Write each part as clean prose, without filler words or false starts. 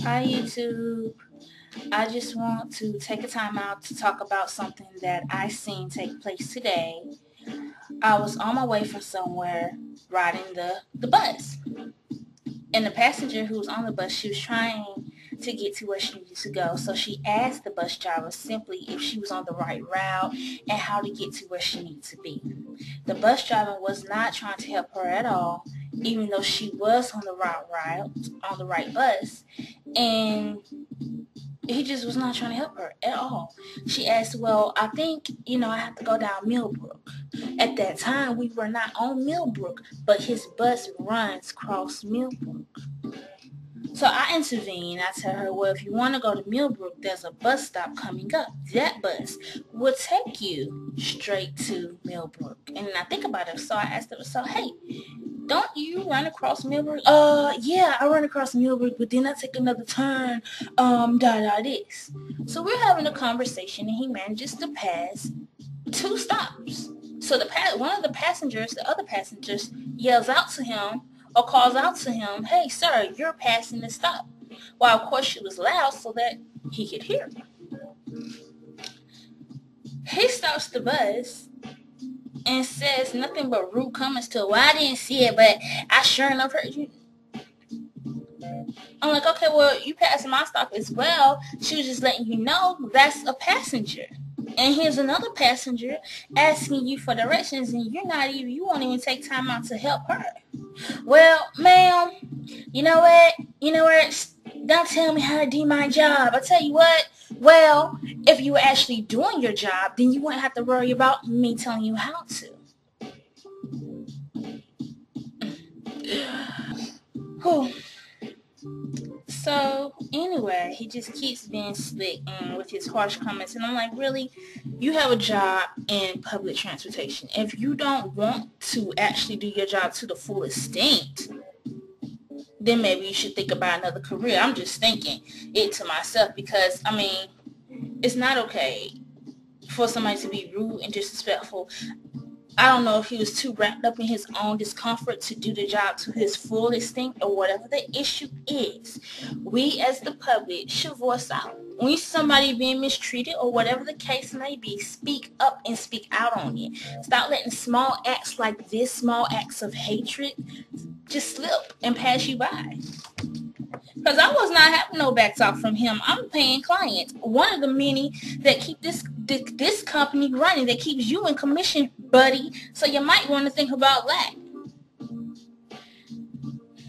Hi YouTube. I just want to take a time out to talk about something that I seen take place today. I was on my way from somewhere riding the bus. And the passenger who was on the bus, she was trying to get to where she needed to go. So she asked the bus driver simply if she was on the right route and how to get to where she needed to be. The bus driver was not trying to help her at all, even though she was on the right route, on the right bus. And he just was not trying to help her at all. She asked, well, I think, I have to go down Millbrook. At that time, we were not on Millbrook, but his bus runs across Millbrook. So I intervene. I tell her, well, if you want to go to Millbrook, there's a bus stop coming up. That bus will take you straight to Millbrook. And I think about it. So I asked her, so, hey, don't you run across Millbrook? Yeah, I run across Millbrook, but then I take another turn, this. So we're having a conversation, and he manages to pass 2 stops. So one of the passengers, the other passengers, yells out to him or calls out to him, hey, sir, you're passing the stop. Well, of course, she was loud so that he could hear me. He stops the bus and says nothing but rude comments to her. Well, I didn't see it, but I sure enough heard you. I'm like, okay, well, you passed my stop as well. She was just letting you know that's a passenger. And here's another passenger asking you for directions, and you won't even take time out to help her. Well, ma'am, you know what? Don't tell me how to do my job. I tell you what, well, if you were actually doing your job, then you wouldn't have to worry about me telling you how to. Whew. So anyway, he just keeps being slick and with his harsh comments, and I'm like, really? You have a job in public transportation. If you don't want to actually do your job to the full extent, then maybe you should think about another career. I'm just thinking it to myself because, it's not okay for somebody to be rude and disrespectful. I don't know if he was too wrapped up in his own discomfort to do the job to his full extent or whatever the issue is. We as the public should voice out. When you see somebody being mistreated or whatever the case may be, speak up and speak out on it. Stop letting small acts like this, small acts of hatred, just slip and pass you by. Because I was not having no back talk from him. I'm a paying client. One of the many that keep this company running, that keeps you in commission, buddy. So you might want to think about that.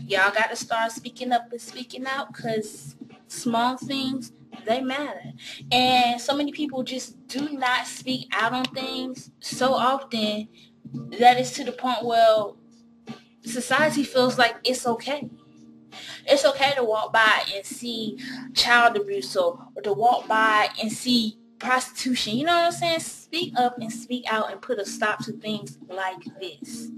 Y'all got to start speaking up and speaking out, because small things, they matter. And so many people just do not speak out on things so often that it's to the point where society feels like it's okay. It's okay to walk by and see child abuse or to walk by and see prostitution. You know what I'm saying? Speak up and speak out and put a stop to things like this.